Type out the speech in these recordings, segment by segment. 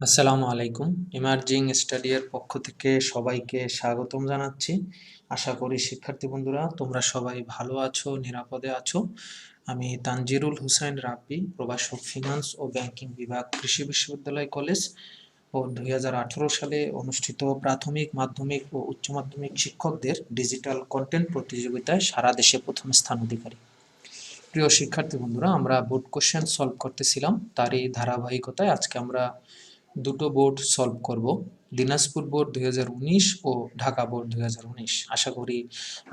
আসসালামু আলাইকুম। Emerging study এর পক্ষ থেকে সবাইকে স্বাগতম জানাচ্ছি। আশা করি শিক্ষার্থী বন্ধুরা তোমরা সবাই ভালো আছো, নিরাপদে আছো। আমি তানজিরুল হুসাইন রাব্বি, প্রভাষক ফিনান্স ও ব্যাংকিং বিভাগ, কৃষি বিশ্ববিদ্যালয় কলেজ ও 2018 সালে অনুষ্ঠিত প্রাথমিক, মাধ্যমিক ও উচ্চ মাধ্যমিক শিক্ষকদের ডিজিটাল কন্টেন্ট প্রতিযোগিতায় সারা দেশে প্রথম স্থান অধিকারী। প্রিয় শিক্ষার্থী বন্ধুরা, আমরা বোর্ড কোশ্চেন সলভ করতেছিলাম, তারই ধারাবাহিকতায় আজকে আমরা দুটো বোর্ড সলভ করব। দিনাজপুর বোর্ড 2019 ও ঢাকা বোর্ড 2019। আশা করি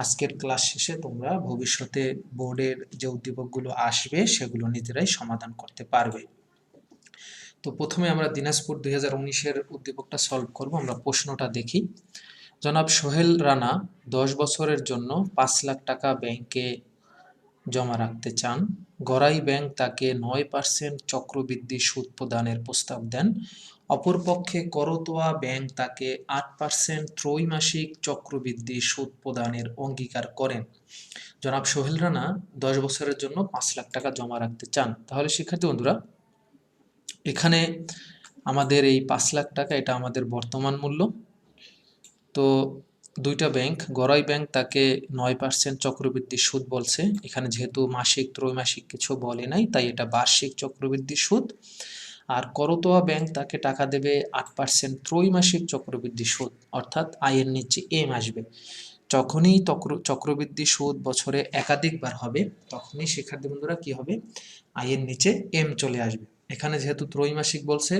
আজকের ক্লাস শেষে তোমরা ভবিষ্যতে বোর্ডের যে উদ্দীপকগুলো আসবে সেগুলো নিজেরাই সমাধান করতে পারবে। তো প্রথমে আমরা দিনাজপুর 2019-এর উদ্দীপকটা সলভ করব। আমরা প্রশ্নটা দেখি। জনাব সোহেল রানা 10 বছরের জন্য 5 লাখ টাকা ব্যাংকে জমা রাখতে চান। গড়াই ব্যাংক তাকে 9% চক্রবৃদ্ধি সুদ প্রদানের প্রস্তাব দেন। অপরপক্ষে করতোয়া ব্যাংক তাকে 8% ত্রৈমাসিক চক্রবৃদ্ধি সুদ প্রদানের অঙ্গীকার করেন। জনাব সোহেল রানা 10 বছরের জন্য 5 লাখ টাকা জমা রাখতে চান। তাহলে শিক্ষার্থী বন্ধুরা, এখানে আমাদের এই 5 লাখ টাকা এটা আমাদের বর্তমান মূল্য। তো দুইটা ব্যাংক, গড়াই ব্যাংক তাকে 9% চক্রবৃদ্ধি সুদ বলছে। এখানে যেহেতু মাসিক ত্রৈমাসিক কিছু বলে নাই, তাই এটা বার্ষিক চক্রবৃদ্ধি সুদ। আর করতোয়া ব্যাংক তাকে টাকা দেবে 8% ত্রৈমাসিক চক্রবৃদ্ধি সুদ, অর্থাৎ আয়ের নিচে এম আসবে। যখনই চক্রবৃদ্ধি সুদ বছরে একাধিকবার হবে, তখনই শিক্ষার্থী বন্ধুরা কি হবে, আয়ের নিচে এম চলে আসবে। এখানে যেহেতু ত্রৈমাসিক বলছে,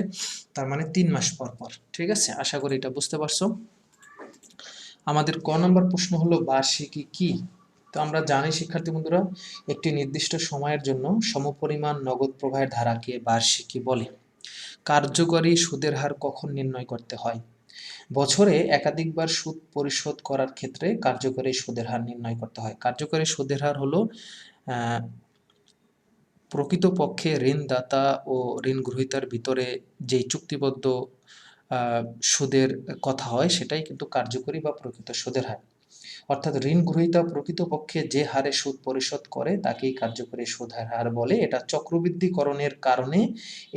তার মানে 3 মাস পর পর। ঠিক আছে, আশা করি এটা বুঝতে পারছো। আমাদের ক নম্বর প্রশ্ন হলো বার্ষিকী কি। তো আমরা জানি শিক্ষার্থী বন্ধুরা, একটি নির্দিষ্ট সময়ের জন্য সমপরিমাণ নগদ প্রবাহের ধারাকে বার্ষিকী বলে। কার্যকরী সুদের হার কখন নির্ণয় করতে হয়? বছরে একাধিকবার সুদ পরিশোধ করার ক্ষেত্রে কার্যকরী সুদের হার নির্ণয় করতে হয়। কার্যকরী সুদের হার হলো প্রকৃতপক্ষে ঋণদাতা ও ঋণ গ্রহীতার ভিতরে যেই চুক্তিবদ্ধ সুদের কথা হয়, সেটাই কিন্তু কার্যকরী বা প্রকৃত সুদের হার। অর্থাৎ ঋণ গ্রহীতা প্রকৃতপক্ষে যে হারে সুদ পরিশোধ করে তাকেই কার্যকরী সুদের হার বলে। এটা চক্রবৃদ্ধিকরণের কারণে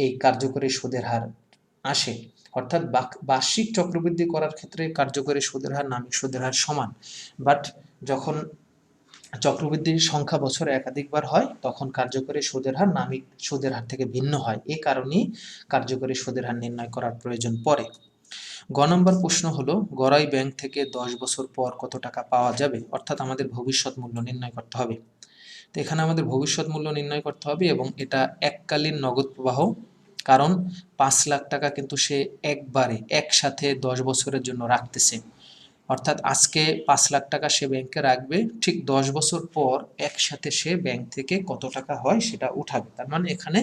এই কার্যকরী সুদের হার আসে। অর্থাৎ বার্ষিক চক্রবৃদ্ধি করার ক্ষেত্রে কার্যকরী সুদের হার নামিক সুদের হার সমান, বাট যখন চক্রবৃদ্ধির সংখ্যা বছরে একাধিকবার হয়, তখন কার্যকরী সুদের হার নামিক সুদের হার থেকে ভিন্ন হয়। এ কারণেই কার্যকরী সুদের হার নির্ণয় করার প্রয়োজন পড়ে। গ নম্বর প্রশ্ন হলো, গড়াই ব্যাংক থেকে 10 বছর পর কত টাকা পাওয়া যাবে? অর্থাৎ আমাদের ভবিষ্যৎ মূল্য নির্ণয় করতে হবে। তো এখানে আমাদের ভবিষ্যৎ মূল্য নির্ণয় করতে হবে, এবং এটা এককালীন নগদ প্রবাহ। কারণ 5 লাখ টাকা কিন্তু সে একবারে একসাথে 10 বছরের জন্য রাখতেছে। অর্থাৎ আজকে 5 লাখ টাকা সে ব্যাংকে রাখবে, ঠিক 10 বছর পর একসাথে সে ব্যাংক থেকে কত টাকা হয় সেটা উঠাবে। তার মানে এখানে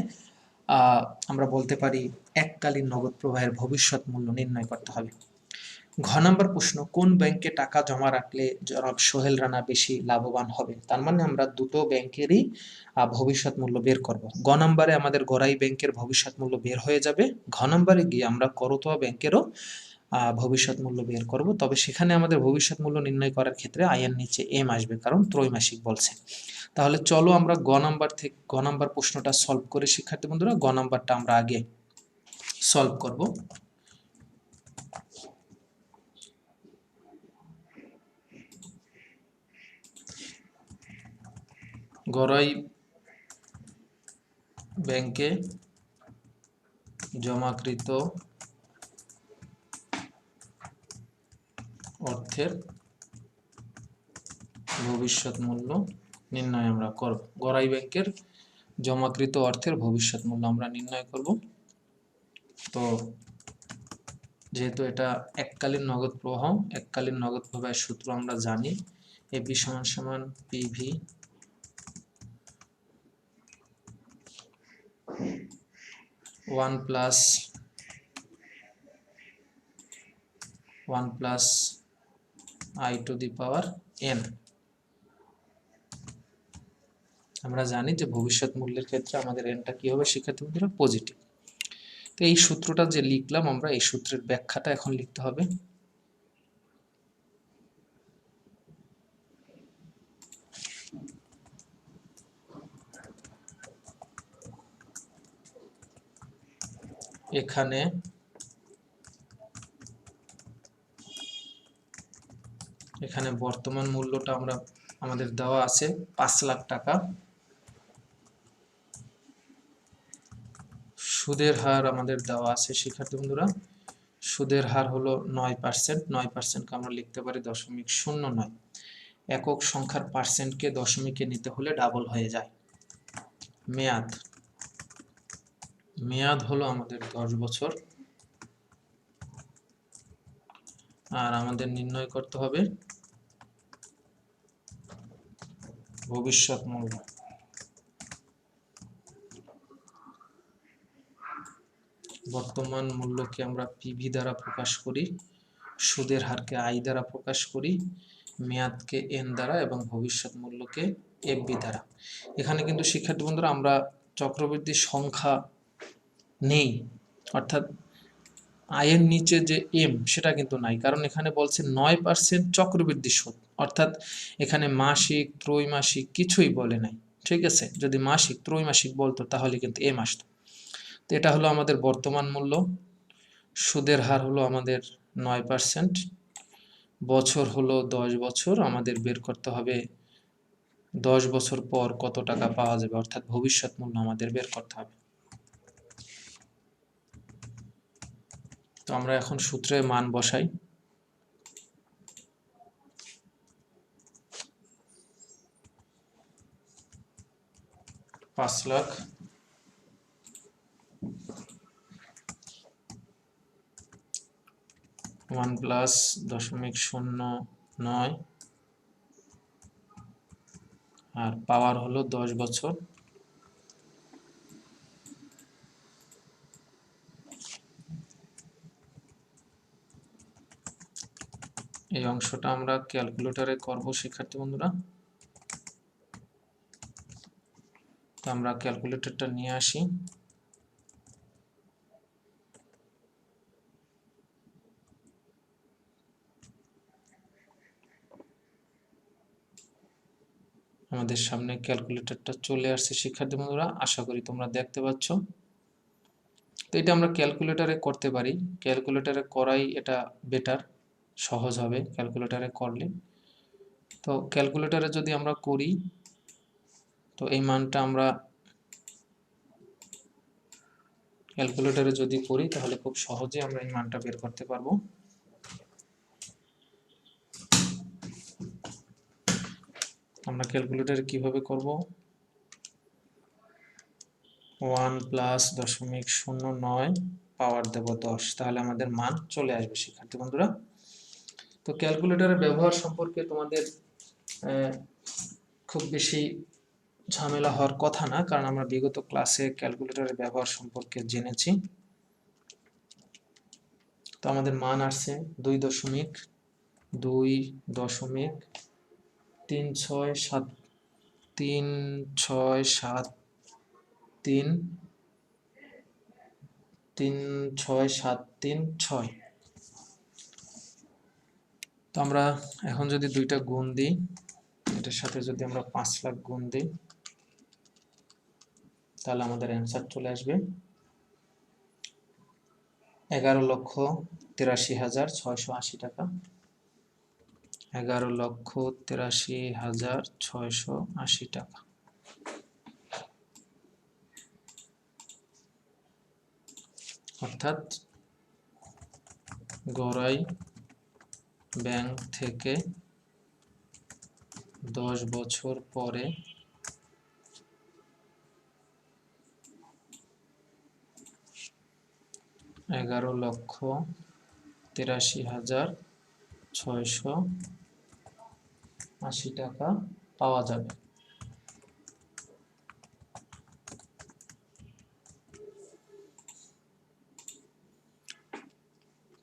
আমরা বলতে পারি এককালীন নগদ প্রবাহের ভবিষ্যৎ মূল্য নির্ণয় করতে হবে। ঘ নম্বর প্রশ্ন, কোন ব্যাংকে টাকা জমা রাখলে জনাব সোহেল রানা বেশি লাভবান হবে? তার মানে আমরা দুটো ব্যাংকেরই ভবিষ্যৎ মূল্য বের করব। গ নম্বরে আমাদের গড়াই ব্যাংকের ভবিষ্যৎ মূল্য বের হয়ে যাবে। ঘ নম্বরে গিয়ে আমরা করতোয়া ব্যাংকেরও ভবিষ্যৎ মূল্য বের করব। তবে সেখানে আমাদের ভবিষ্যৎ মূল্য নির্ণয় করার ক্ষেত্রে আয়ের নিচে এম আসবে, কারণ ত্রৈমাসিক বলছে। তাহলে চলো আমরা গ নাম্বার প্রশ্নটা সলভ করে শিক্ষার্থী বন্ধুরা, গ নাম্বারটা আমরা আগে সলভ করব। গড়াই ব্যাংকে জমাকৃত অর্থের ভবিষ্যৎ মূল্য নির্ণয় আমরা করব। গড়াই ব্যাংকের জমাকৃত অর্থের ভবিষ্যৎ মূল্য আমরা নির্ণয় করব। তো যেহেতু এটা এককালীন নগদ প্রবাহ, এককালীন নগদ প্রবাহের সূত্র আমরা জানি, এবি সমান সমান PV one plus I two the power N. আমরা জানি যে ভবিষ্যৎ মূল্যের ক্ষেত্রে আমাদের এনটা কি হবে শিক্ষার্থী বন্ধুরা, পজিটিভ। তো এই সূত্রটা যে লিখলাম আমরা, এই সূত্রের ব্যাখ্যাটা এখন লিখতে হবে। এখানে এখানে বর্তমান মূল্যটা আমাদের দেওয়া আছে 5 লাখ টাকা। সুদের হার আমাদের দেওয়া আছে শিক্ষার্থী বন্ধুরা, সুদের হার হলো 9%। 9%কে আমরা লিখতে পারি 0.09। একক সংখ্যার পার্সেন্টকে দশমিকে নিতে হলে ডাবল হয়ে যায়। মেয়াদ হলো আমাদের 10 বছর। আর আমাদের নির্ণয় করতে হবে ভবিষ্যৎ মূল্য। বর্তমান মূল্যকে আমরা পিভি দ্বারা প্রকাশ করি, সুদের হারকে আই দ্বারা প্রকাশ করি, মেয়াদকে এন দ্বারা এবং ভবিষ্যৎ মূল্যকে এফবি দ্বারা। এখানে কিন্তু শিক্ষার্থী বন্ধুরা আমরা চক্রবৃদ্ধি সংখ্যা নেই, অর্থাৎ আয়ের নিচে যে এম সেটা কিন্তু নাই, কারণ এখানে বলছে 9% চক্রবৃদ্ধি সুদ, অর্থাৎ এখানে মাসিক ত্রৈমাসিক কিছুই বলে নাই। ঠিক আছে, যদি মাসিক ত্রৈমাসিক বলতো তাহলে কিন্তু এম আসতো। তো এটা হলো আমাদের বর্তমান মূল্য, সুদের হার হলো আমাদের 9%, বছর হলো 10 বছর। আমাদের বের করতে হবে 10 বছর পর কত টাকা পাওয়া যাবে, অর্থাৎ ভবিষ্যৎ মূল্য আমাদের বের করতে হবে। তো আমরা এখন সূত্রে মান বসাই। পাঁচ লাখ ওয়ান প্লাস 0.09 আর পাওয়ার হলো 10 বছর। এই অংশটা আমরা ক্যালকুলেটরে করব শিক্ষার্থী বন্ধুরা। তো আমরা ক্যালকুলেটরটা নিয়ে আসি। আমাদের সামনে ক্যালকুলেটরটা চলে আসছে শিক্ষার্থী বন্ধুরা, আশা করি তোমরা দেখতে পাচ্ছ। তো এটা আমরা ক্যালকুলেটরে করতে পারি, ক্যালকুলেটরে করাই এটা বেটার, সহজ হবে ক্যালকুলেটরে করলে। তো ক্যালকুলেটরে যদি আমরা করি, তো এই মানটা আমরা ক্যালকুলেটরে যদি করি তাহলে খুব সহজে আমরা এই মানটা বের করতে পারবো। আমরা ক্যালকুলেটরে কিভাবে করব, 1 প্লাস 0.09 পাওয়ার দেব 10, তাহলে আমাদের মান চলে আসবে শিক্ষার্থী বন্ধুরা। তো ক্যালকুলেটরের ব্যবহার সম্পর্কে তোমাদের খুব বেশি ঝামেলা হওয়ার কথা না, কারণ আমরা বিগত ক্লাসে ক্যালকুলেটরের ব্যবহার সম্পর্কে জেনেছি। তো আমাদের মান আসছে 2.3636 তো আমরা এখন যদি দুইটা গুণ দিই, এটার সাথে যদি আমরা 5 লাখ গুণ দিই, তাহলে আমাদের অ্যান্সার চলে আসবে 11,83,680 টাকা। 11,83,680 টাকা। অর্থাৎ গড়াই ব্যাংক থেকে 10 বছর পরে 11,83,680 টাকা পাওয়া যাবে।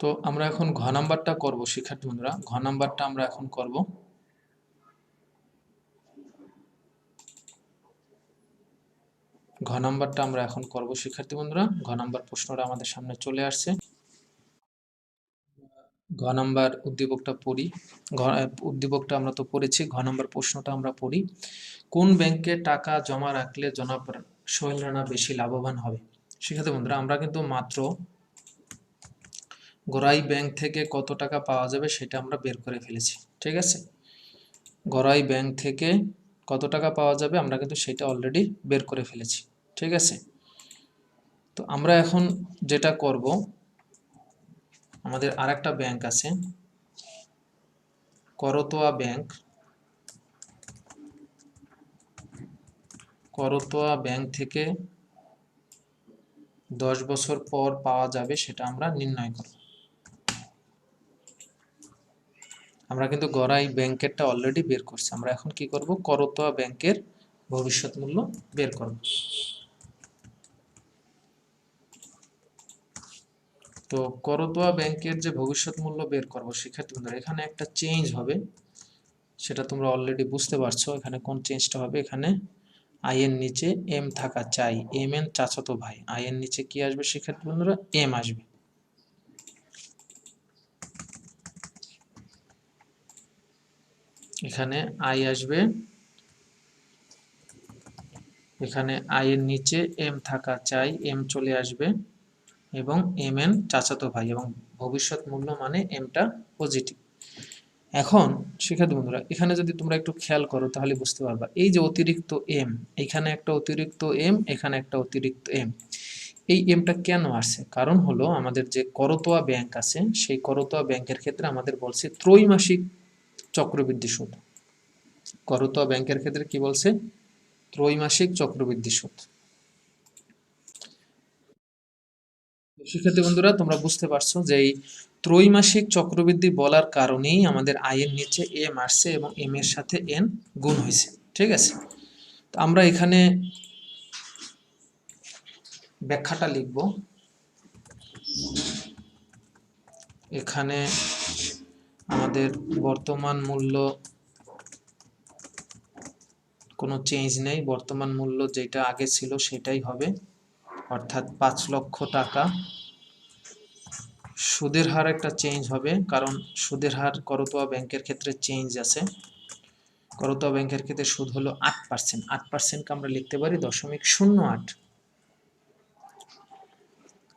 তো আমরা এখন ঘ নাম্বারটা করব শিক্ষার্থী বন্ধুরা, ঘ নাম্বারটা আমরা এখন করব। ঘ নাম্বারটা আমরা এখন করব শিক্ষার্থী বন্ধুরা। ঘ নাম্বার প্রশ্নটা আমাদের সামনে চলে আসছে। ঘ নাম্বার উদ্দীপকটা পড়ি। উদ্দীপকটা আমরা তো পড়েছি, ঘ নাম্বার প্রশ্নটা আমরা পড়ি। কোন ব্যাংকে টাকা জমা রাখলে জনাব সোহেল রানা বেশি লাভবান হবে? শিক্ষার্থী বন্ধুরা, আমরা কিন্তু মাত্র গড়াই ব্যাংক থেকে কত টাকা পাওয়া যাবে সেটা আমরা বের করে ফেলেছি। ঠিক আছে। গড়াই ব্যাংক থেকে কত টাকা পাওয়া যাবে আমরা কিন্তু সেটা অলরেডি বের করে ফেলেছি। ঠিক আছে। তো আমরা এখন যেটা করব, আমাদের আরেকটা ব্যাংক আছে করতোয়া ব্যাংক। করতোয়া ব্যাংক থেকে 10 বছর পর পাওয়া যাবে সেটা আমরা নির্ণয় করব। আমরা কিন্তু গড়াই ব্যাংকেরটা অলরেডি বের করছি, আমরা এখন কি করব, করতোয়া ব্যাংকের ভবিষ্যৎ মূল্য বের করব। তো করতোয়া ব্যাংকের যে ভবিষ্যৎ মূল্য বের করব, শিক্ষার্থী বন্ধুরা এখানে একটা চেঞ্জ হবে, সেটা তোমরা অলরেডি বুঝতে পারছো। এখানে কোন চেঞ্জটা হবে, এখানে আই এর নিচে এম থাকা চাই, এম এর চাচাতো ভাই, আই এর নিচে কি আসবে শিক্ষার্থী বন্ধুরা, এম আসবে। এখানে আই আসবে, এখানে আই এর নিচে এম থাকা চাই, এম চলে আসবে এবং এম এন চাচাতো ভাই, এবং ভবিষ্যৎ মূল্য মানে এমটা পজিটিভ। এখন শিক্ষার্থী বন্ধুরা এখানে যদি তোমরা একটু খেয়াল করো তাহলে বুঝতে পারবা, এই যে অতিরিক্ত এম, এখানে একটা অতিরিক্ত এম, এখানে একটা অতিরিক্ত এম, এই এমটা কেন আসছে, কারণ হলো আমাদের যে করতোয়া ব্যাংক আছে সেই করতোয়া ব্যাংকের ক্ষেত্রে আমাদের বলছে ত্রৈমাসিক চক্রবৃদ্ধি সুদ। করতোয়া ব্যাংকের ক্ষেত্রে কি বলছে, ত্রৈমাসিক চক্রবৃদ্ধি সুদ। শিক্ষার্থী বন্ধুরা তোমরা বুঝতে পারছো যে এই ত্রৈমাসিক চক্রবৃদ্ধি বলার কারণেই আমাদের আয়ের নিচে এম আসছে এবং এম এর সাথে এন গুণ হয়েছে। ঠিক আছে। তো আমরা এখানে ব্যাখ্যাটা লিখব, এখানে আমাদের বর্তমান মূল্য কোনো চেঞ্জ নেই, বর্তমান মূল্য যেটা আগে ছিল সেটাই হবে, অর্থাৎ 5 লক্ষ টাকা। সুদের হার একটা চেঞ্জ হবে, কারণ সুদের হার করতোয়া ব্যাংকের ক্ষেত্রে চেঞ্জ আছে। করতোয়া ব্যাংকের ক্ষেত্রে সুদ হলো 8%, 8%কে আমরা লিখতে পারি 0.08।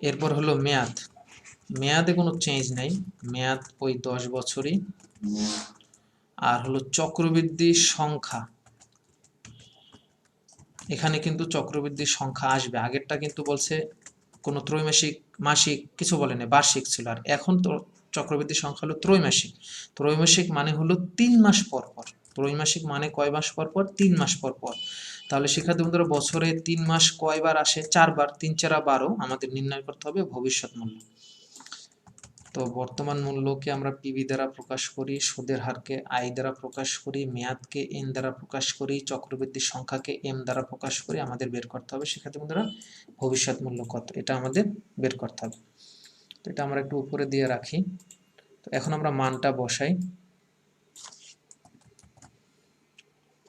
এরপর হলো মেয়াদ, মেয়াদে কোনো চেঞ্জ নাই, মেয়াদ ওই 10 বছরই। আর হলো চক্রবৃদ্ধির সংখ্যা, এখানে কিন্তু চক্রবৃদ্ধির সংখ্যা আসবে, আগেরটা কিন্তু বলছে কোনো ত্রৈমাসিক মাসিক কিছু বলে না, বার্ষিক ছিল, আর এখন তো চক্রবৃদ্ধির সংখ্যা হলো ত্রৈমাসিক। ত্রৈমাসিক মানে হলো 3 মাস পর পর, ত্রৈমাসিক মানে কয় মাস পর পর, 3 মাস পর পর। তাহলে শিক্ষার্থী বন্ধুরা বছরে 3 মাস কয়বার আসে, 4 বার, 3 4 12, আমাদের নির্ণয় করতে হবে ভবিষ্যৎ মূল্য। তো বর্তমান মূল্যকে আমরা পিবি দ্বারা প্রকাশ করি, সুদের হারকে আই দ্বারা প্রকাশ করি, মেয়াদকে এন দ্বারা প্রকাশ করি, চক্রবৃদ্ধির সংখ্যাকে এম দ্বারা প্রকাশ করি, আমাদের বের করতে হবে শিক্ষার্থী বন্ধুরা ভবিষ্যৎ মূল্য কত, এটা আমাদের বের করতে হবে। তো এটা আমরা একটু উপরে দিয়ে রাখি। তো এখন আমরা মানটা বসাই,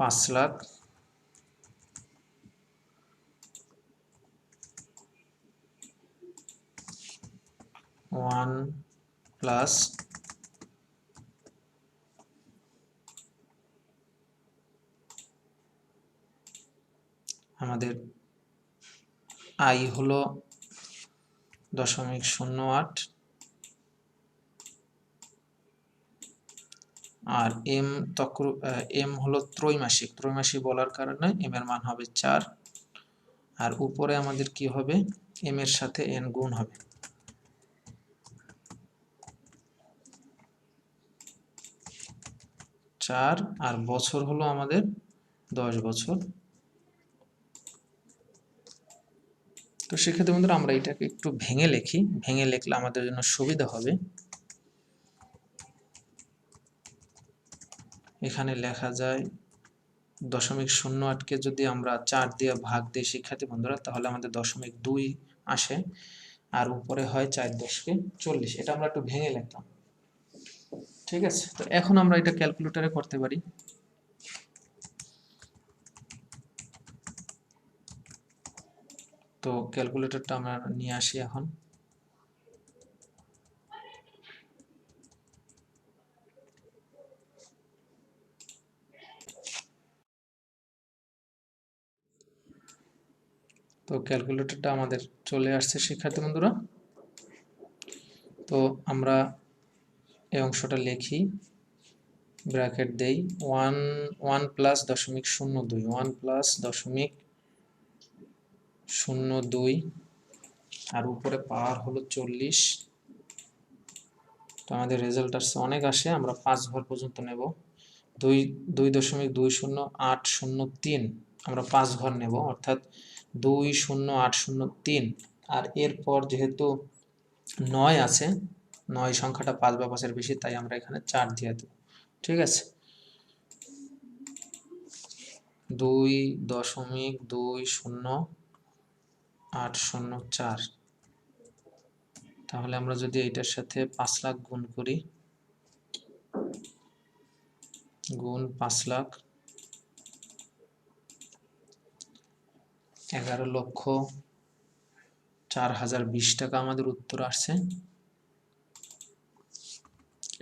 5 লাখ 1 প্লাস আমাদের আই হলো 0.08, আর এম এম হলো ত্রৈমাসিক, ত্রৈমাসিক বলার কারণে এম এর মান হবে 4, আর উপরে আমাদের কি হবে, এম এর সাথে এন গুণ হবে। চার, আর বছর হলো আমাদের 10 বছর। তো সেক্ষেত্রে বন্ধুরা আমরা এটাকে একটু ভেঙে লিখি, ভেঙে লিখলে আমাদের জন্য সুবিধা হবে। এখানে লেখা যায় 0.08কে যদি আমরা 4 দিয়ে ভাগ দিই শিক্ষার্থী বন্ধুরা, তাহলে আমাদের 0.2 আসে, আর উপরে হয় 4 10কে 40। এটা আমরা একটু ভেঙে লিখলাম। ঠিক আছে। তো এখন আমরা এটা ক্যালকুলেটরে করতে পারি। তো ক্যালকুলেটরটা আমরা নিয়ে আসি এখন। তো ক্যালকুলেটরটা আমাদের চলে আসছে শিক্ষার্থী বন্ধুরা। তো আমরা এই অংশটা লিখি, ব্র্যাকেট দেই 1 প্লাস 0.02 1 প্লাস 0.02 আর উপরে পাওয়ার হলো 40। তো আমাদের রেজাল্ট আসছে অনেক আসে, আমরা 5 ঘর পর্যন্ত নেব। 2.20803 আমরা 5 ঘর নেব, অর্থাৎ 20803। আর এরপর যেহেতু 9 আছে, 9 সংখ্যাটা 5 বা 5-এর বেশি, তাই আমরা এখানে 4 দিয়ে দেব। ঠিক আছে, 2.20804। তাহলে আমরা যদি এইটার সাথে 5 লাখ গুণ করি, গুণ 5 লাখ, 11,04,020 টাকা আমাদের উত্তর আসছে।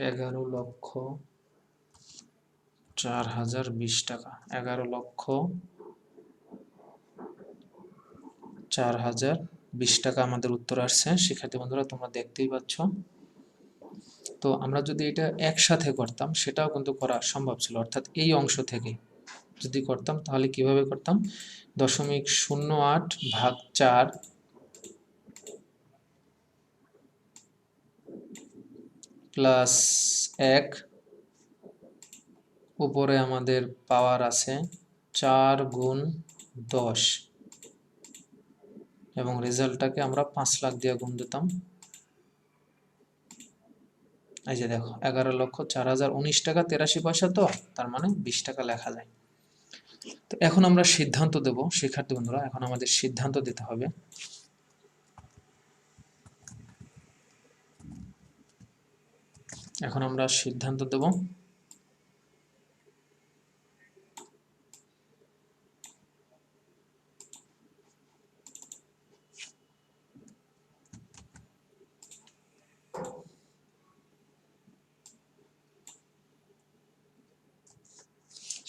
11,04,020 টাকা, 11,04,020 টাকা আমাদের উত্তর আসছে। শিক্ষার্থী বন্ধুরা, তোমরা দেখতেই পাচ্ছ। তো আমরা যদি এটা একসাথে করতাম সেটাও কিন্তু করা সম্ভব ছিল, অর্থাৎ এই অংশ থেকে যদি করতাম তাহলে কিভাবে করতাম, 0.08 ভাগ 4 প্লাস 1, উপরে আমাদের পাওয়ার আছে 4 গুণ 10, এবং রেজাল্টটাকে আমরা 5 লাখ দিয়ে গুণ দিতাম। এই যে দেখো 11,04,019 টাকা 83 পয়সা, তো তার মানে 20 টাকা লেখা যায়। তো এখন আমরা সিদ্ধান্ত দেব শিক্ষার্থী বন্ধুরা, এখন আমাদের সিদ্ধান্ত দিতে হবে। এখন আমরা সিদ্ধান্ত দেব।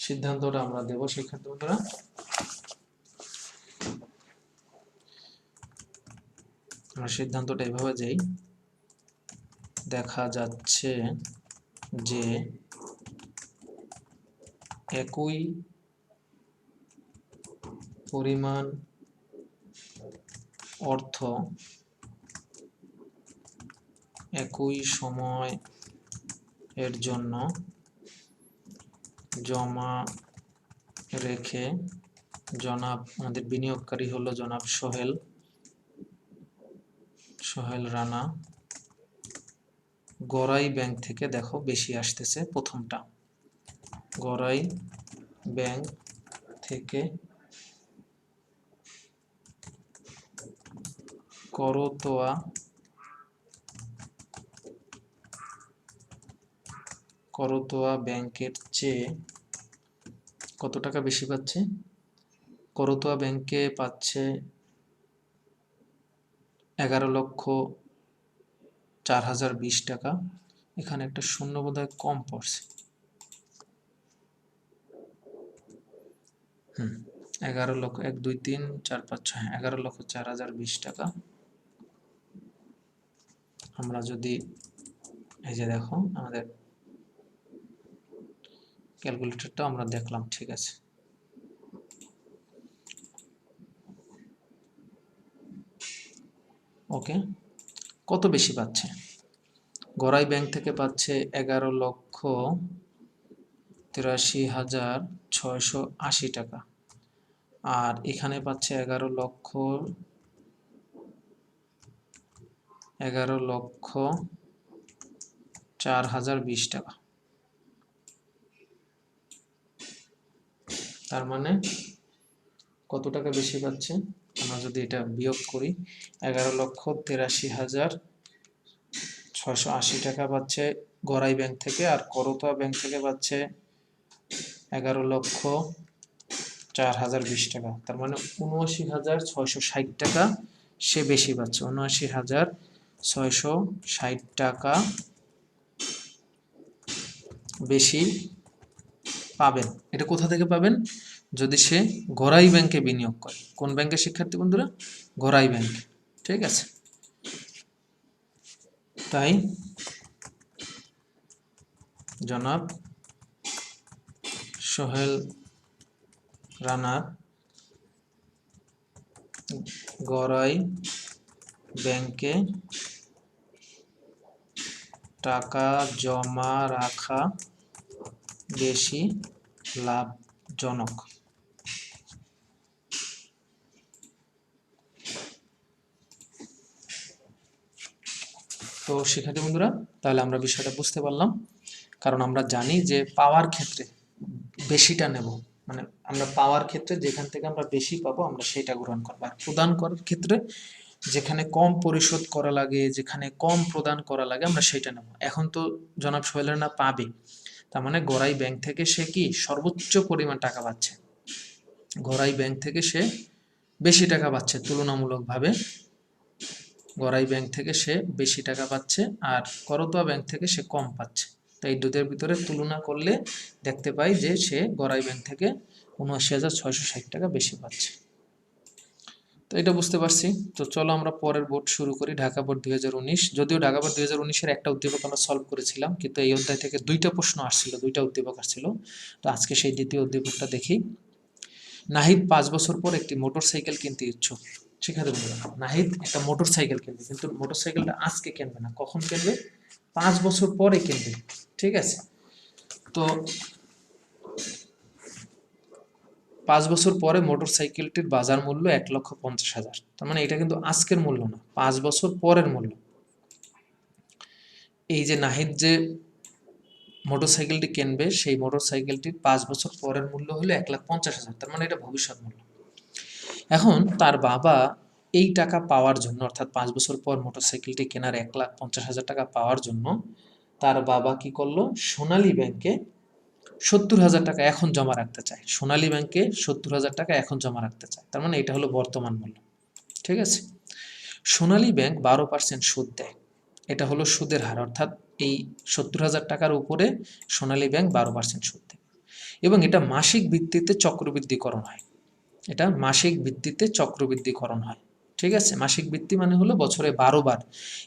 সিদ্ধান্তটা আমরা দেব শিক্ষার্থী বন্ধুরা। আমরা সিদ্ধান্তটা এভাবে যাই, দেখা যাচ্ছে যে একই পরিমাণ অর্থ একই সময় এর জন্য জমা রেখে আমাদের বিনিয়োগকারী হলো জনাব সোহেল রানা, গড়াই ব্যাংক থেকে, দেখো বেশি আসতেছে প্রথমটা, গড়াই ব্যাংক থেকে করতোয়া ব্যাংকের চেয়ে কত টাকা বেশি পাচ্ছে? করতোয়া ব্যাংকে পাচ্ছে 11,04,020 টাকা। এখানে একটা শূন্য বোধহয় কম পড়ছে। 11 লক্ষ, 1 2 3 4 5 6, 11,04,020 টাকা। আমরা যদি এই যে দেখো আমাদের ক্যালকুলেটরটা আমরা দেখলাম, ঠিক আছে। ওকে, কত বেশি পাচ্ছে? গড়াই ব্যাংক থেকে পাচ্ছে 11,83,680 টাকা, আর এখানে পাচ্ছে 11,04,020 টাকা। তার মানে কত টাকা বেশি পাচ্ছে? আমরা যদি এটা বিয়োগ করি, 11,83,680 টাকা পাচ্ছে গড়াই ব্যাংক থেকে, আর করতোয়া ব্যাংক থেকে পাচ্ছে 11,04,020 টাকা। তার মানে ৭৯,৬৬০ টাকা সে বেশি পাচ্ছে, ৭৯,৬৬০ টাকা বেশি পাবেন। এটা কোথা থেকে পাবেন? যদি সে গড়াই ব্যাংকে বিনিয়োগ করে। কোন ব্যাংকে শিক্ষার্থী বন্ধুরা? গড়াই ব্যাংক, ঠিক আছে। তাই জনাব সোহেল রানার গড়াই ব্যাংকে টাকা জমা রাখা বেশি লাভজনক। তো শিক্ষার্থী বন্ধুরা, তাহলে আমরা বিষয়টা বুঝতে পারলাম, কারণ আমরা জানি যে পাওয়ার ক্ষেত্রে বেশিটা নেব, মানে আমরা পাওয়ার ক্ষেত্রে যেখান থেকে আমরা বেশি পাবো আমরা সেটা গ্রহণ করবো, আর প্রদান করার ক্ষেত্রে যেখানে কম পরিশোধ করা লাগে, যেখানে কম প্রদান করা লাগে আমরা সেটা নেব। এখন তো জনাব সোহেল রানা পাবে, তার মানে গড়াই ব্যাংক থেকে সে কি সর্বোচ্চ পরিমাণ টাকা পাচ্ছে, গড়াই ব্যাংক থেকে সে বেশি টাকা পাচ্ছে তুলনামূলকভাবে, গড়াই ব্যাংক থেকে সে বেশি টাকা পাচ্ছে আর করতোয়া ব্যাংক থেকে সে কম পাচ্ছে। তো এই দুটোর ভিতরে তুলনা করলে দেখতে পাই যে সে গড়াই ব্যাংক থেকে ৭৯,৬৬০ টাকা বেশি পাচ্ছে। তো এটা বুঝতে পারছি। তো চলো আমরা পরের বোর্ড শুরু করি, ঢাকা বোর্ড ২০১৯। যদিও ঢাকা বোর্ড ২০১৯-এর একটা উদ্দীপক আমরা সলভ করেছিলাম, কিন্তু এই অধ্যায় থেকে দুইটা প্রশ্ন আসছিল, দুইটা উদ্দীপক আসছিল। তো আজকে সেই দ্বিতীয় উদ্দীপকটা দেখি। নাহিদ ৫ বছর পর একটি মোটরসাইকেল কিনতে ইচ্ছুক। শিক্ষার্থী বন্ধুরা, নাহিদ একটা মোটরসাইকেল কিনবে, কিন্তু মোটরসাইকেলটা আজকে কিনবে না, কখন কিনবে? ৫ বছর পরে কিনবে। ঠিক আছে, তো ৫ বছর পরে মোটরসাইকেলটির বাজার মূল্য ১,৫০,০০০। তার মানে এটা কিন্তু আজকের মূল্য না, ৫ বছর পরের মূল্য। এই যে নাহিদ যে মোটরসাইকেলটি কিনবে, সেই মোটরসাইকেলটির ৫ বছর পরের মূল্য হলো ১,৫০,০০০। তার মানে এটা ভবিষ্যৎ মূল্য। এখন তার বাবা এই টাকা পাওয়ার জন্য, অর্থাৎ ৫ বছর পর মোটরসাইকেলটি কেনার ১,৫০,০০০ টাকা পাওয়ার জন্য তার বাবা কি করলো? সোনালী ব্যাংকে ৭০,০০০ টাকা এখন জমা রাখতে চায়। সোনালী ব্যাংকে ৭০,০০০ টাকা এখন জমা রাখতে চায়, তার মানে এটা হলো বর্তমান মূল্য। ঠিক আছে, সোনালী ব্যাংক ১২% সুদ দেয়, এটা হলো সুদের হার, অর্থাৎ এই ৭০,০০০ টাকার উপরে সোনালী ব্যাংক ১২% সুদ দেয়, এবং এটা মাসিক ভিত্তিতে চক্রবৃদ্ধিকরণ হয়। এটা মাসিক ভিত্তিতে চক্রবৃদ্ধিকরণ হয়। ঠিক আছে, মাসিক ভিত্তি মানে হলো বছরে ১২ বার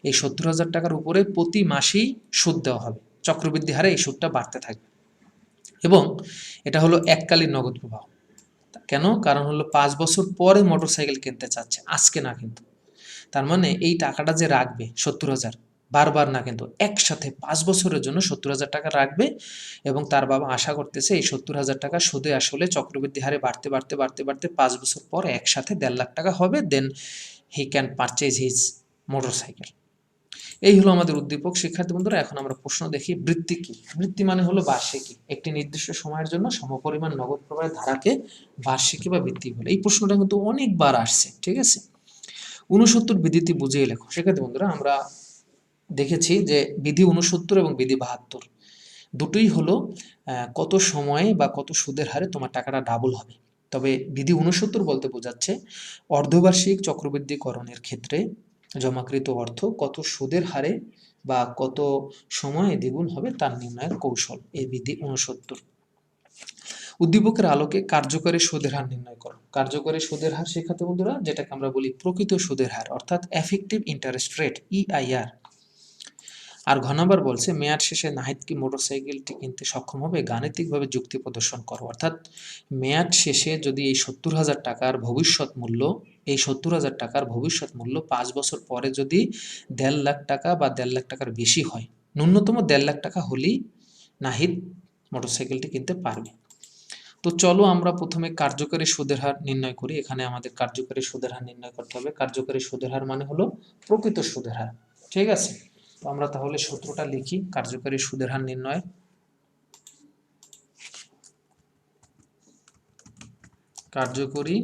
এই ৭০,০০০ টাকার উপরে প্রতি মাসেই সুদ দেওয়া হবে, চক্রবৃদ্ধি হারে এই সুদটা বাড়তে থাকবে, এবং এটা হলো এককালীন নগদ প্রবাহ। কেন? কারণ হলো ৫ বছর পরে মোটরসাইকেল কিনতে চাচ্ছে, আজকে না কিন্তু। তার মানে এই টাকাটা যে রাখবে ৭০,০০০, বারবার না কিন্তু একসাথে ৫ বছরের জন্য ৭০,০০০ টাকা রাখবে, এবং তার বাবা আশা করতেছে এই ৭০,০০০ টাকা সুদে আসলে চক্রবৃদ্ধি হারে বাড়তে বাড়তে বাড়তে বাড়তে ৫ বছর পর একসাথে ১.৫ লাখ টাকা হবে, then he can purchase his motorcycle. এই হলো আমাদের উদ্দীপক। শিক্ষার্থী বন্ধুরা, এখন আমরা প্রশ্ন দেখি। বৃত্তি কি? বৃত্তি মানে হলো বার্ষিকী, একটি নির্দিষ্ট সময়ের জন্য সমপরিমাণ নগদ প্রবাহের ধারাকে বার্ষিকী বা বৃত্তি বলে। এই প্রশ্নটা কিন্তু অনেকবার আসছে। ঠিক আছে, ৬৯ বিধিটি বুঝিয়ে লেখো। শিক্ষার্থী বন্ধুরা, আমরা দেখেছি যে বিধি ৬৯ এবং বিধি ৭২ দুটোই হলো কত সময়ে বা কত সুদের হারে তোমার টাকাটা ডাবল হবে। তবে বিধি ৬৯ বলতে বোঝাচ্ছে অর্ধবার্ষিক চক্রবৃদ্ধিকরণের ক্ষেত্রে জমাকৃত অর্থ কত সুদের হারে বা কত সময়ে দ্বিগুণ হবে তার নির্ণয়ের কৌশল, এই বিধি ৬৯। উদ্দীপকের আলোকে কার্যকরী সুদের হার নির্ণয় করো। কার্যকরী সুদের হার শিক্ষার্থী বন্ধুরা, যেটাকে আমরা বলি প্রকৃত সুদের হার, অর্থাৎ এফেক্টিভ ইন্টারেস্ট রেট, EIR। আর ঘ নম্বর বলছে মেয়াদ শেষে নাহিদ কি মোটরসাইকেলটি কিনতে সক্ষম হবে? গাণিতিকভাবে যুক্তি প্রদর্শন করো। অর্থাৎ মেয়াদ শেষে যদি এই ৭০,০০০ টাকার ভবিষ্যৎ মূল্য, এই ৭০,০০০ টাকার ভবিষ্যৎ মূল্য ৫ বছর পরে যদি ১.৫ লাখ টাকা বা ১.৫ লাখ টাকার বেশি হয়, ন্যূনতম ১.৫ লাখ টাকা হলেই নাহিদ মোটরসাইকেলটি কিনতে পারবে। তো চলো আমরা প্রথমে কার্যকরী সুদের হার নির্ণয় করি। এখানে আমাদের কার্যকরী সুদের হার নির্ণয় করতে হবে। কার্যকরী সুদের হার মানে হলো প্রকৃত সুদের হার। ঠিক আছে, তো আমরা তাহলে সূত্রটা লিখি কার্যকরী সুদের হার নির্ণয়। কার্যকরী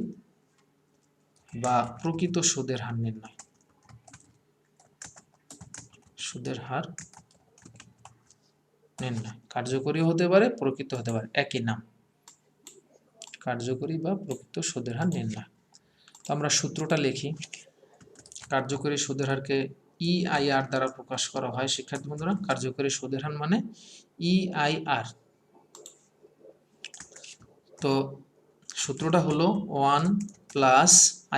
বা প্রকৃত সুদের হার নির্ণয়, সুদের হার নির্ণয় কার্যকরী হতে পারে, প্রকৃত হতে পারে, একই নাম, কার্যকরী বা প্রকৃত সুদের হার নির্ণয়। তো আমরা সূত্রটা লিখি। কার্যকরী সুদের হারকে EIR দ্বারা প্রকাশ করা হয়। শিক্ষার্থী বন্ধুরা, কার্যকরী সুদের হার মানে EIR। তো সূত্রটা হলো 1 প্লাস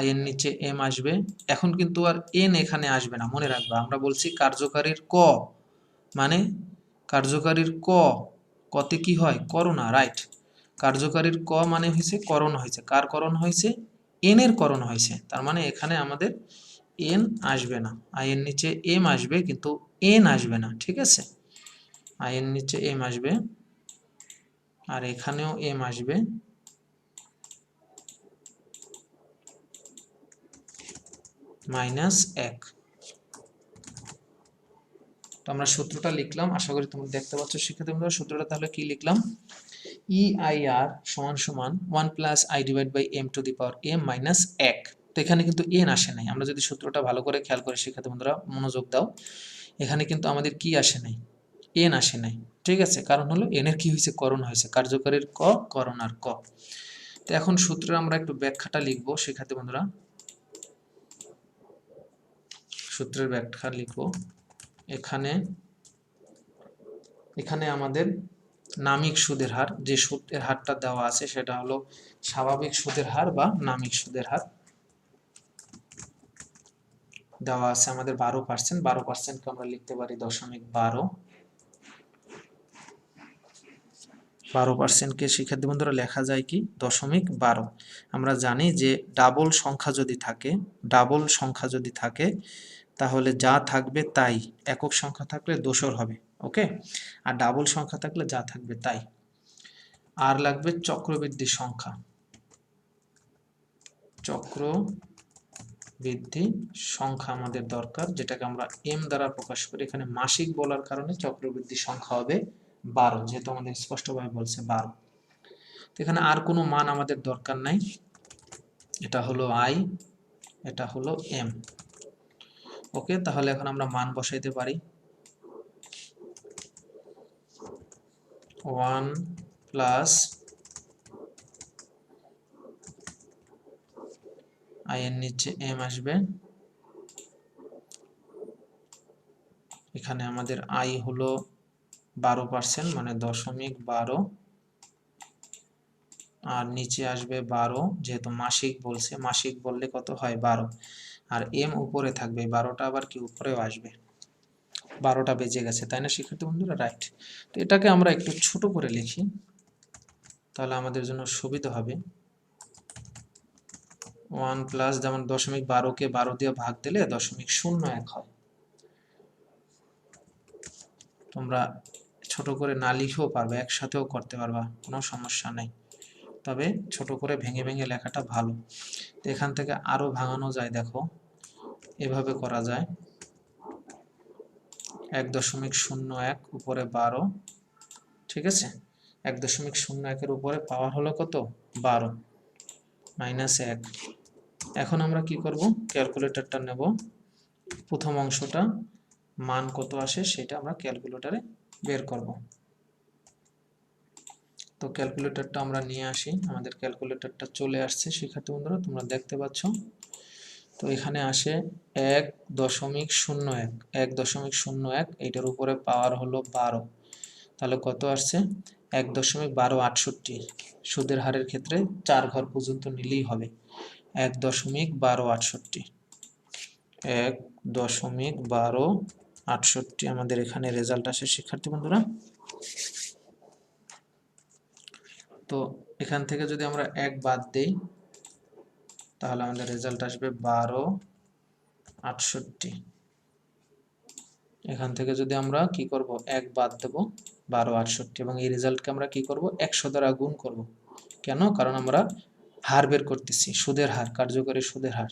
I এর নিচে M আসবে। এখন কিন্তু আর N এখানে আসবে না, মনে রাখবা আমরা বলছি কার্যকারীর ক, মানে কার্যকারীর ক, কতে কি হয়? Corona, right. কার্যকারীর ক মানে হয়েছে করণ হয়েছে, কার করণ হয়েছে? এন এর করণ হয়েছে। তার মানে এখানে আমাদের এন আসবে না, আই এর নিচে এম আসবে কিন্তু এন আসবে না, ঠিক আছে? আই এর নিচে এম আসবে আর এখানেও এম আসবে, -1। তো আমরা সূত্রটা লিখলাম, আশা করি তোমরা দেখতে পাচ্ছ শিক্ষার্থী বন্ধুরা। সূত্রটা তাহলে কি লিখলাম? EIR সমান সমান 1 plus I divide by M to the power M minus 1। তো এখানে কিন্তু এন আসে নাই। আমরা যদি সূত্রটা ভালো করে খেয়াল করি শিক্ষার্থী বন্ধুরা, মনোযোগ দাও, এখানে কিন্তু আমাদের কি আসে নাই? এন আসে নাই, ঠিক আছে? কারণ হলো এন এর কি হয়েছে? করণ হয়েছে, কার্যকারীর ক, করণ আর ক। তো এখন সূত্রে আমরা একটু ব্যাখ্যাটা লিখবো শিক্ষার্থী বন্ধুরা, সূত্রের ব্যাখ্যা লিখবো। এখানে আমাদের নামিক সুদের হার, যে সুদের হারটা দেওয়া আছে সেটা হলো স্বাভাবিক সুদের হার বা নামিক সুদের হার। দেওয়া আছে আমাদের 12%। 12%কে আমরা লিখতে পারি 0.12। 12%কে শিক্ষার্থী বন্ধুরা লেখা যায় কি? 0.12। আমরা জানি যে ডাবল সংখ্যা যদি থাকে তাহলে যা থাকবে তাই, একক সংখ্যা থাকলে দোসর হবে, ওকে? আর ডাবল সংখ্যা থাকলে যা থাকবে তাই। আর লাগবে চক্রবৃদ্ধি সংখ্যা, চক্রবৃদ্ধি সংখ্যা আমাদের দরকার, যেটাকে আমরা এম দ্বারা প্রকাশ করি। এখানে মাসিক বলার কারণে চক্রবৃদ্ধি সংখ্যা হবে 12, যেহেতু আমাদের স্পষ্টভাবে বলছে 12। তো এখানে আর কোনো মান আমাদের দরকার নাই, এটা হলো আই, এটা হলো এম, ওকে? তাহলে এখন আমরা মান বসাইতে পারি। 1 প্লাস আই এর নিচে এম আসবে, এখানে আমাদের আই হলো 12%, মানে 0.12, আর নিচে আসবে 12, যেহেতু মাসিক বলছে, মাসিক বললে কত হয়? 12। আর এম উপরে থাকবে, 12টা আবার কি উপরেও আসবে। 12টা বেজে গেছে, তাই না শিক্ষার্থী বন্ধুরা? রাইট। তো এটাকে আমরা একটু ছোট করে লিখি, তাহলে আমাদের জন্য সুবিধা হবে। 1 প্লাস, যেমন 0.12কে 12 দিয়ে ভাগ দিলে 0.01 হয়। তোমরা ছোট করে না লিখেও পারবে, একসাথেও করতে পারবা, কোনো সমস্যা নেই, তবে ছোট করে ভেঙে ভেঙে লেখাটা ভালো। তো এখান থেকে আরো ভাঙানো যায়, দেখো এভাবে করা যায়। 1.01 উপরে 12, ঠিক আছে? 1.01 উপরে পাওয়ার হলো কত? 12 -1। এখন আমরা কি করব? ক্যালকুলেটরটা নেব, প্রথম অংশটা মান কত আসে সেটা আমরা ক্যালকুলেটরে বের করব। তো ক্যালকুলেটরটা আমরা নিয়ে আসি, আমাদের ক্যালকুলেটরটা চলে আসছে শিক্ষার্থী বন্ধুরা, তোমরা দেখতে পাচ্ছ। তো এখানে আসে 1.01, 1.01, এটার উপরে পাওয়ার হলো 12, তাহলে কত আসছে? 1.1268। সুদের হারের ক্ষেত্রে 4 ঘর পর্যন্ত নিলেই হবে। 1.1268, 1.1268 আমাদের এখানে রেজাল্ট আসে শিক্ষার্থী বন্ধুরা। তো এখান থেকে যদি আমরা 1 বাদ দেই তাহলে আমাদের রেজাল্ট আসবে 1268। এখান থেকে যদি আমরা কি করব? 1 বাদ দেব, 1268, এবং এই রেজাল্টকে আমরা কি করব? 100 দ্বারা গুণ করব। কেন? কারণ আমরা হার বের করতেছি, সুদের হার, কার্যকরী সুদের হার।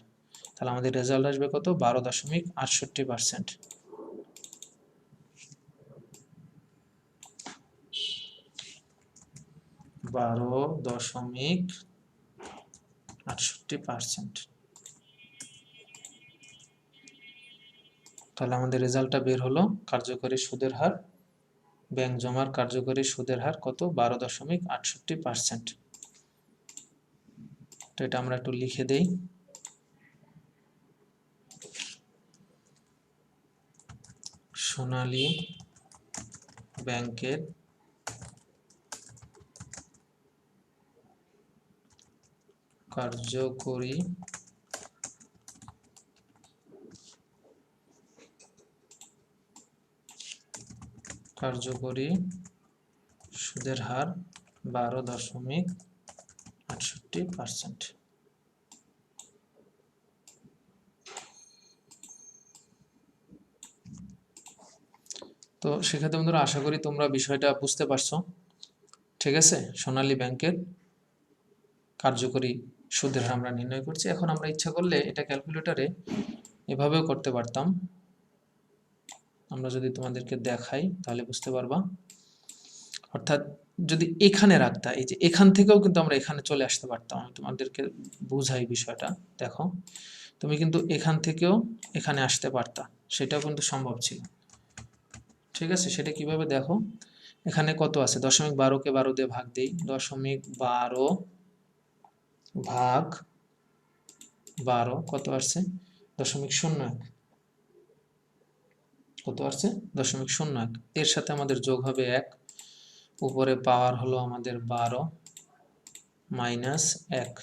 তাহলে আমাদের রেজাল্ট আসবে কত? 12.68%। 12.68%। তাহলে আমাদের রেজাল্টটা বের হলো, কার্যকরী সুদের হার, ব্যাংক জমার কার্যকরী সুদের হার কত? 12.68%। তো এটা আমরা একটু লিখে দেই। সোনালী ব্যাংকের কার্যকরী সুদের হার 12.68%। তো সেক্ষেত্রে বন্ধুরা আশা করি তোমরা বিষয়টা বুঝতে পারছো। ঠিক আছে, সোনালী ব্যাংকের কার্যকরী সুদের হার আমরা নির্ণয় করছি। এখন আমরা ইচ্ছা করলে এটা ক্যালকুলেটরে এভাবেও করতে পারতাম। আমরা যদি তোমাদেরকে দেখাই তাহলে বুঝতে পারবা। অর্থাৎ যদি এখানে রাখতা, এই যে এখান থেকেও কিন্তু আমরা এখানে চলে আসতে পারতাম। আমি তোমাদেরকে বুঝাই বিষয়টা। দেখো, তুমি কিন্তু এখান থেকেও এখানে আসতে পারতা, সেটাও কিন্তু সম্ভব ছিল। ঠিক আছে, সেটা কিভাবে দেখো, এখানে কত আছে, 0.12কে 12 দিয়ে ভাগ দেই, 0.12 ভাগ 12 কত আসছে, 0.01। কত আসছে, 0.01। এর সাথে আমাদের যোগ হবে 1, উপরে পাওয়ার হলো আমাদের 12 মাইনাস 1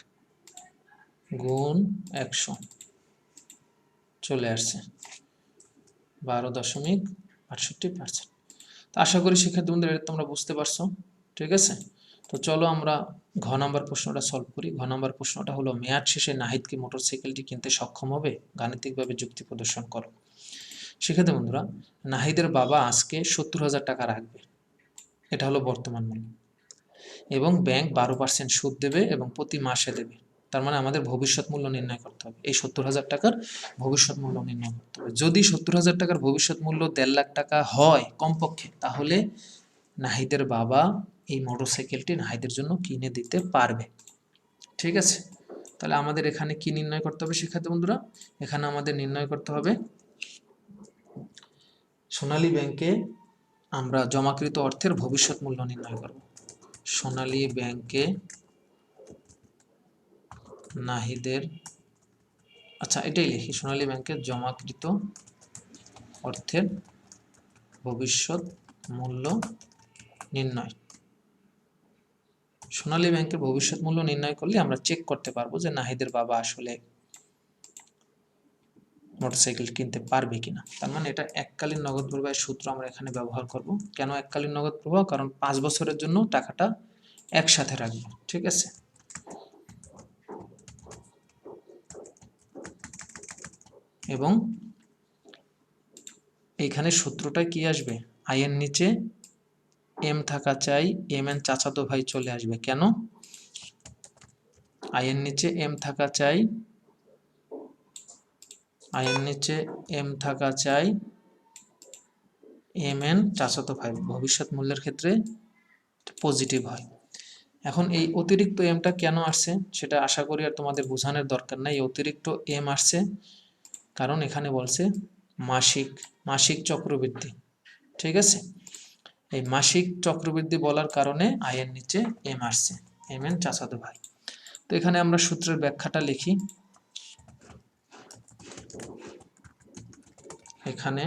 গুণ 100 চলে আসছে 12.68%। তো আশা করি শিক্ষার্থী বন্ধুরা এটা তোমরা বুঝতে পারছো। ঠিক আছে, তো চলো আমরা ঘ নাম্বার প্রশ্নটা সলভ করি। ঘ নাম্বার প্রশ্নটা হলো, মেয়াদ শেষে নাহিদ কি মোটরসাইকেলটি কিনতে সক্ষম হবে? গাণিতিকভাবে যুক্তি প্রদর্শন করো। শিক্ষার্থী বন্ধুরা, নাহিদের বাবা আজকে 70,000 টাকা রাখবে, এটা হলো বর্তমান মূল্য, এবং ব্যাংক 12% সুদ দেবে এবং প্রতি মাসে দেবে। তার মানে আমাদের ভবিষ্যৎ মূল্য নির্ণয় করতে হবে, এই 70,000 টাকার ভবিষ্যৎ মূল্য নির্ণয় করতে হবে। যদি 70,000 টাকার ভবিষ্যৎ মূল্য 1.5 লাখ টাকা হয় কমপক্ষে, তাহলে নাহিদের বাবা এই মোটরসাইকেলটি নাহিদের জন্য কিনে দিতে পারবে। ঠিক আছে, তাহলে আমাদের এখানে কি নির্ণয় করতে হবে শিক্ষার্থী বন্ধুরা? এখানে আমাদের নির্ণয় করতে হবে সোনালী ব্যাংকে আমরা জমাকৃত অর্থের ভবিষ্যৎ মূল্য নির্ণয় করব। সোনালী ব্যাংকে নাহিদের, আচ্ছা এটাই লিখি, সোনালী ব্যাংকে জমাকৃত অর্থের ভবিষ্যৎ মূল্য নির্ণয়। সোনালী ব্যাংকের ভবিষ্যৎ মূল্য নির্ণয় করলে আমরা চেক করতে পারবো যে নাহিদের বাবা আসলে মোটরসাইকেল কিনতে পারবে কিনা। তার মানে এটা এককালীন নগদ প্রবাহের সূত্র আমরা এখানে ব্যবহার করব। কেন এককালীন নগদ প্রবাহ? কারণ 5 বছরের জন্য টাকাটা একসাথে রাখবো। ঠিক আছে, এবং এইখানে সূত্রটা কি আসবে, আই এর নিচে এম থাকা চাই, এম এন চাচাতো ভাই চলে আসবে। কেন? আই এর নিচে এম থাকা চাই, আই এর নিচে এম থাকা চাই, এম এন চাচাতো ভাই ভবিষ্যৎ মূল্যের ক্ষেত্রে পজিটিভ হয়। এখন এই অতিরিক্ত এমটা কেন আসছে সেটা আশা করি আর তোমাদের বোঝানোর দরকার নাই। এই অতিরিক্ত এম আসছে কারণ এখানে বলছে মাসিক মাসিক চক্রবৃদ্ধি। ঠিক আছে, এই মাসিক চক্রবৃদ্ধি বলার কারণে আই এর নিচে এম আসছে, এম এন চাচাতো ভাই। তো এখানে আমরা সূত্রের ব্যাখ্যাটা লিখি। এখানে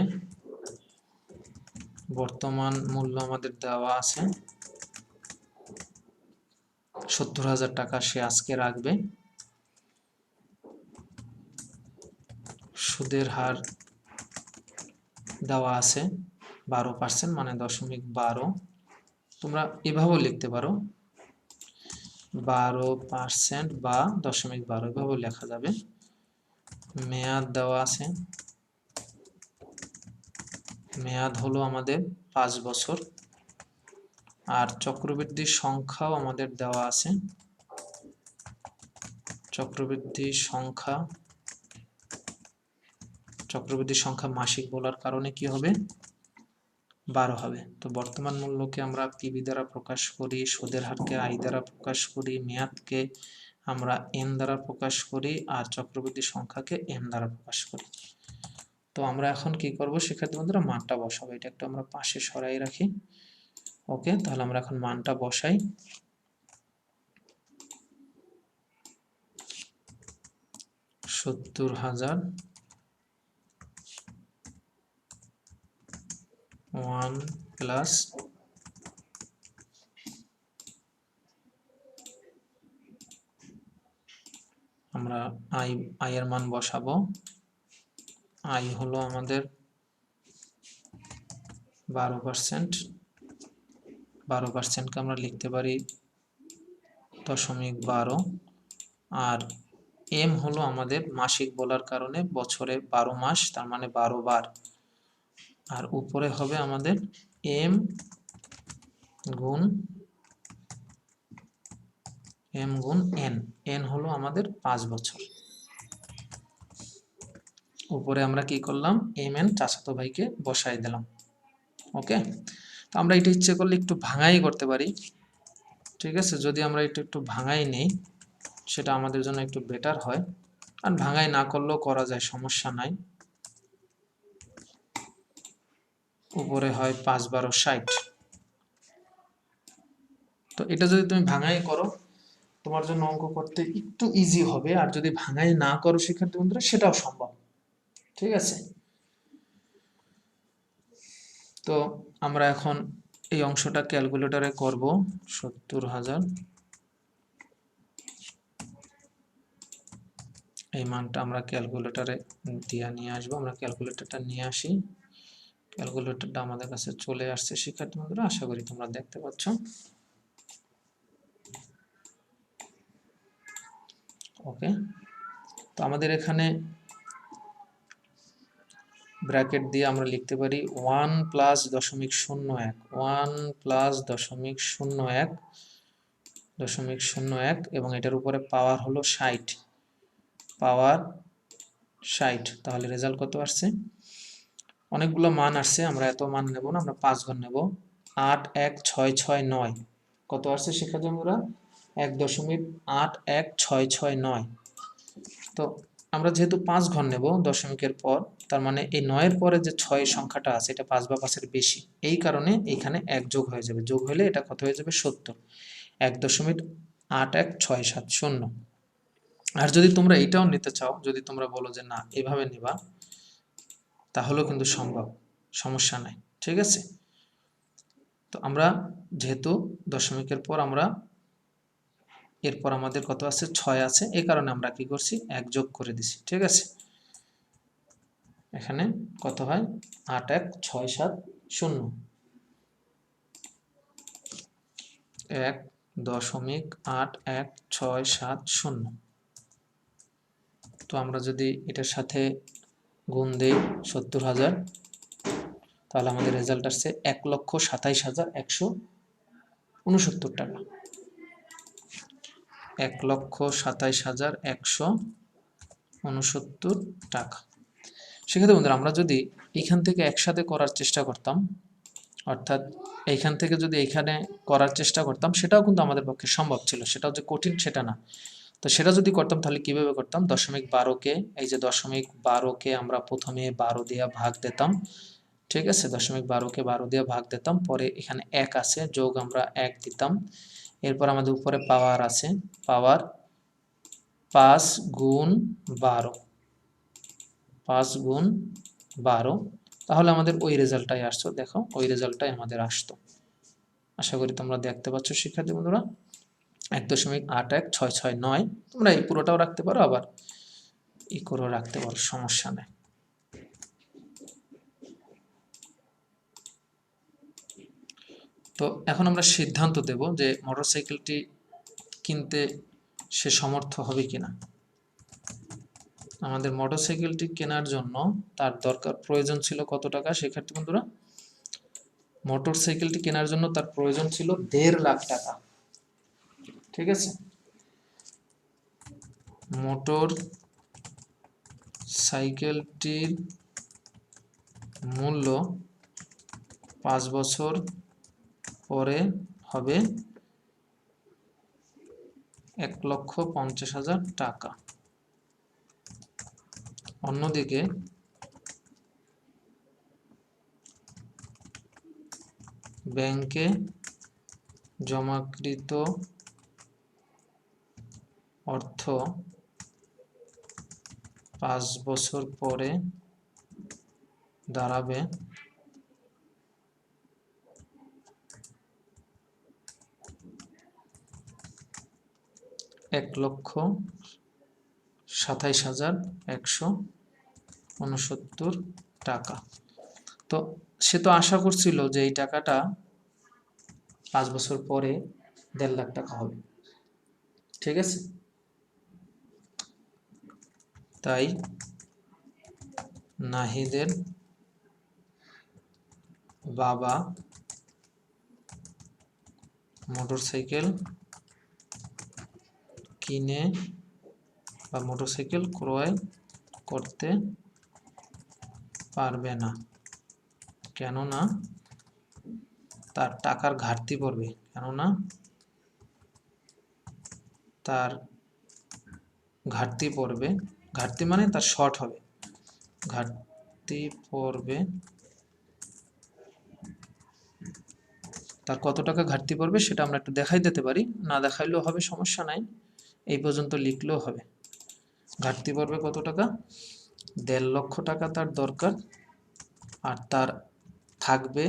বর্তমান মূল্য আমাদের দেওয়া আছে 70,000 টাকা সে আজকে রাখবে। সুদের হার দেওয়া আছে 12%, মানে 0.12। তোমরা এভাবেও লিখতে পারো 12% বা 0.12, এভাবেও লেখা যাবে। মেয়াদ দেওয়া আছে, মেয়াদ হলো আমাদের 5 বছর, আর চক্রবৃদ্ধির সংখ্যাও আমাদের দেওয়া আছে। চক্রবৃদ্ধির সংখ্যা মাসিক বলার কারণে কি হবে, 12 হবে। তো বর্তমান মূল্যকে আমরা পিবি দ্বারা প্রকাশ করি, সুদের হারকে আই দ্বারা প্রকাশ করি, মেয়াদকে আমরা এন দ্বারা প্রকাশ করি, আর চক্রবৃদ্ধি সংখ্যাকে এম দ্বারা প্রকাশ করি। তো আমরা এখন কি করব শিক্ষার্থী বন্ধুরা, মানটা বসাবো। এটা একটু আমরা পাশে সরাই রাখি। ওকে, তাহলে আমরা এখন মানটা বসাই। $70,000 1 প্লাস আমরা আই এর মান বসাবো। আই হলো আমাদের 12%, 12%কে আমরা লিখতে পারি 0.12 আর এম হলো আমাদের মাসিক বলার কারণে বছরে 12 মাস, তার মানে 12 বার। আর উপরে হবে আমাদের এম গুণ এন, এন হলো আমাদের 5 বছর। উপরে আমরা কি করলাম, এম এন চাচাতো ভাইকে বসাই দিলাম। ওকে, তো আমরা এটা ইচ্ছে করলে একটু ভাঙাই করতে পারি, ঠিক আছে। যদি আমরা এটা একটু ভাঙাই নেই সেটা আমাদের জন্য একটু বেটার হয়, আর ভাঙাই না করলেও করা যায়, সমস্যা নাই। উপরে হয় 5 12 60। তো এটা যদি তুমি ভাঙাই করো তোমার জন্য অঙ্ক করতে একটু ইজি হবে, আর যদি ভাঙাই না করো শিক্ষার্থী বন্ধুরা সেটাও সম্ভব, ঠিক আছে। তো আমরা এখন এই অংশটা ক্যালকুলেটরে করব। 70,000 এই মানটা আমরা ক্যালকুলেটরে দিয়ে নিয়ে আসবো। আমরা ক্যালকুলেটরটা নিয়ে আসি। ক্যালকুলেটরটা আমাদের কাছে চলে আসছে শিক্ষার্থী বন্ধুরা, আশা করি তোমরা দেখতে পাচ্ছ। ওকে, তো আমাদের এখানে ব্র্যাকেট দিয়ে আমরা লিখতে পারি 1 প্লাস 0.01, 1 প্লাস 0.01 এবং এটার উপরে পাওয়ার হলো 60, পাওয়ার 60। তাহলে রেজাল্ট কত আসছে? অনেকগুলো মান আসছে, আমরা এত মান নেব না, আমরা 5 ঘর নেব। 81669 কত আসছে শিক্ষার্থীরা? 1.81669। তো আমরা যেহেতু 5 ঘর নেব দশমিকের পর, তার মানে এই 9-এর পরে যে 6 সংখ্যাটা আছে এটা 5 বা 5-এর বেশি, এই কারণে এখানে 1 যোগ হয়ে যাবে। যোগ হলে এটা কত হয়ে যাবে? 70, 1.81670। আর যদি তোমরা এটাও নিতে চাও, যদি তোমরা বলো যে না এভাবে নিবা, তাহলেও কিন্তু সম্ভব, সমস্যা নাই, ঠিক আছে। তো আমরা যেহেতু দশমিকের পর আমরা এরপর আমাদের কত আছে? 6 আছে, এই কারণে আমরা কি করছি? 1 যোগ করে দিছি, ঠিক আছে। এখানে কত হয়? 81670, 1.81670। তো আমরা যদি এটার সাথে গুণ দেই 70,000, তাহলে আমাদের রেজাল্ট আসছে 1,27,169 টাকা। 1,27,169 টাকা। সেক্ষেত্রে বন্ধুরা আমরা যদি এখান থেকে একসাথে করার চেষ্টা করতাম, অর্থাৎ এইখান থেকে যদি এইখানে করার চেষ্টা করতাম, সেটাও কিন্তু আমাদের পক্ষে সম্ভব ছিল, সেটাও যে কঠিন সেটা না। তো সেটা যদি করতাম তাহলে কিভাবে করতাম? 0.12কে, এই যে 0.12কে আমরা প্রথমে 12 দিয়ে ভাগ দিতাম, ঠিক আছে। 0.12কে 12 দিয়ে ভাগ দিতাম, পরে এখানে 1 আছে, যোগ আমরা 1 দিতাম। এরপর আমাদের উপরে পাওয়ার আছে, পাওয়ার 5 গুণ 12, 5 গুণ 12, তাহলে আমাদের ওই রেজাল্টটাই আসতো। দেখো ওই রেজাল্টটাই আমাদের আসতো। আশা করি তোমরা দেখতে পাচ্ছ শিক্ষার্থী বন্ধুরা। 1.81669, তোমরা এই পুরোটাও রাখতে পারো, আবার ই করেও রাখতে পারো, সমস্যা নেই। তো এখন আমরা সিদ্ধান্ত দেব যে মোটরসাইকেলটি কিনতে সে সমর্থ হবে কিনা। আমাদের মোটরসাইকেলটি কেনার জন্য তার প্রয়োজন ছিল কত টাকা শিক্ষার্থী বন্ধুরা? মোটরসাইকেলটি কেনার জন্য তার প্রয়োজন ছিল 1.5 লাখ টাকা, ঠিক আছে। মোটর সাইকেলটির মূল্য 5 বছর পরে হবে 1,50,000 টাকা। অন্যদিকে ব্যাংকে জমাকৃত অর্থ 5 বছর পরে দাঁড়াবে 1,27,169 টাকা। তো সে তো আশা করছিল যে এই টাকাটা 5 বছর পরে 1.5 লাখ টাকা হবে। ঠিক আছে, তাই নাহিদের বাবা মোটরসাইকেল কিনে বা মোটরসাইকেল ক্রয় করতে পারবে না, কেননা তার টাকার ঘাটতি পড়বে, কেননা তার ঘাটতি পড়বে, ঘাটতি মানে তার শর্ট হবে, ঘাটতি পড়বে, তার কত টাকা ঘাটতি পড়বে সেটা আমরা একটু দেখাই দিতে পারি, না দেখাইলেও হবে, সমস্যা নাই, এই পর্যন্ত লিখলেও হবে। ঘাটতি পড়বে কত টাকা, 1.5 লক্ষ টাকা তার দরকার, আর তার থাকবে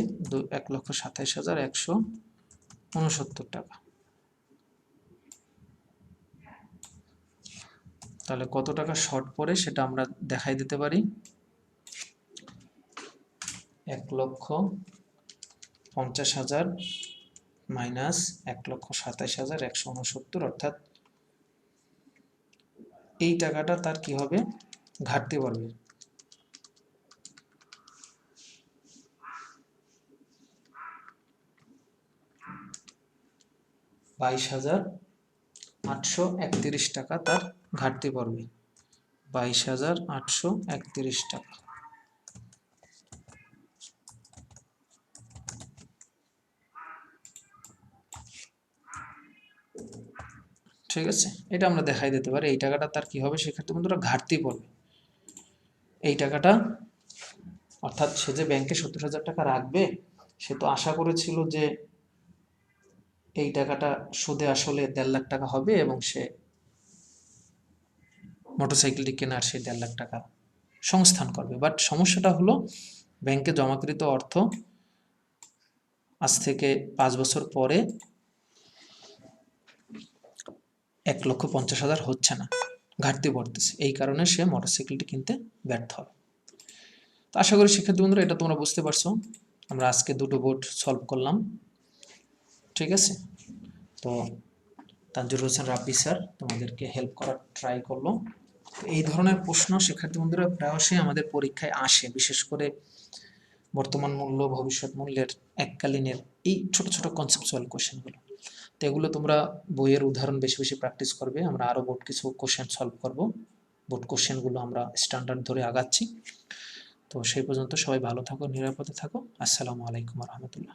1,27,169 টাকা। তাহলে কত টাকা শর্ট পড়ে সেটা আমরা দেখাই দিতে পারি। 1,50,000 মাইনাস 1,27,169, অর্থাৎ এই টাকাটা তার কি হবে, ঘাটতি পড়বে। $22,831 টাকা তার ঘাটতি পড়বে, 22,831 টাকা। ঠিক আছে, এটা আমরা দেখাই দিতে পারি, এই টাকাটা তার কি হবে, সেক্ষেত্রে বন্ধুরা ঘাটতি পড়বে। এই টাকাটা অর্থাৎ সে যে ব্যাংকে 70,000 টাকা রাখবে, সে তো আশা করেছিল যে এই টাকাটা সুদে আসলে 1.5 লাখ টাকা হবে এবং সে মোটরসাইকেলটি কেনার সেই 1.5 লাখ টাকা সংস্থান করবে। বাট সমস্যাটা হলো ব্যাংকে জমাকৃত অর্থ আজ থেকে 5 বছর পরে 1,50,000 হচ্ছে না, ঘাটতি পড়তেছে, এই কারণে সে মোটরসাইকেলটি কিনতে ব্যর্থ হবে। তো আশা করি শিক্ষার্থী বন্ধুরা এটা তোমরা বুঝতে পারছো। আমরা আজকে দুটো বোর্ড সলভ করলাম, ঠিক আছে। তো তানজিরুল হোসেন রাব্বি স্যার তোমাদেরকে হেল্প করার ট্রাই করলো। এই ধরনের প্রশ্ন শিক্ষার্থী বন্ধুরা প্রায়শই আমাদের পরীক্ষায় আসে, বিশেষ করে বর্তমান মূল্য ভবিষ্যৎ মূল্যের এককালীনের এই ছোট ছোট কনসেপচুয়াল কোশ্চেনগুলো। তো এগুলো তোমরা বইয়ের উদাহরণ বেশি বেশি প্র্যাকটিস করবে। আমরা আরও বোর্ড কিছু কোশ্চেন সলভ করব, বোর্ড কোশ্চেনগুলো আমরা স্ট্যান্ডার্ড ধরে আগাচ্ছি। তো সেই পর্যন্ত সবাই ভালো থাকো, নিরাপদে থাকো। আসসালামু আলাইকুম রহমতুল্লাহ।